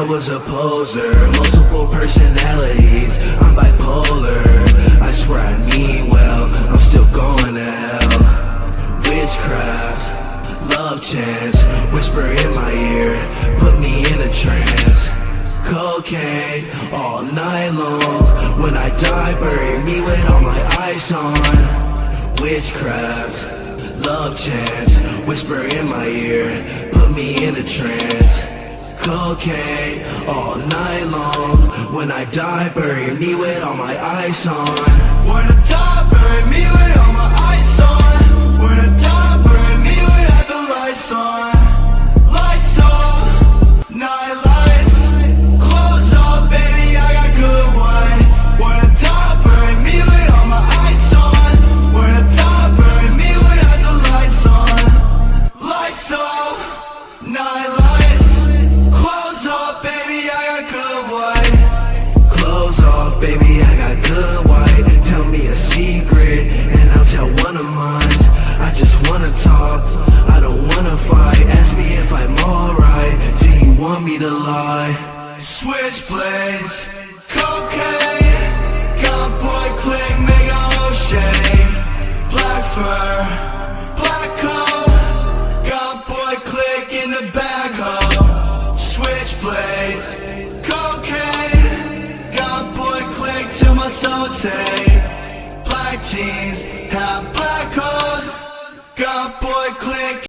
I was a poser, multiple personalities, I'm bipolar. I swear I mean well, I'm still going to hell. Witchcraft, love chance, whisper in my ear, put me in a trance. Cocaine, all night long, when I die bury me with all my ice on. Witchcraft, love chance, whisper in my ear, put me in a trance. Cocaine, all night long, when I die bury me with all my ice on. When I die bury me with all my ice on. When I die bury me without the lights on. Lights off, night lights, clothes off, baby, I got good wine. When I die bury me with all my ice on. When I die bury me without the lights on. Lights off, night lights, clothes off, baby, I got good white. Clothes off, baby, I got good white. Tell me a secret, and I'll tell one of mine. I just wanna talk, I don't wanna fight. Ask me if I'm alright, do you want me to lie?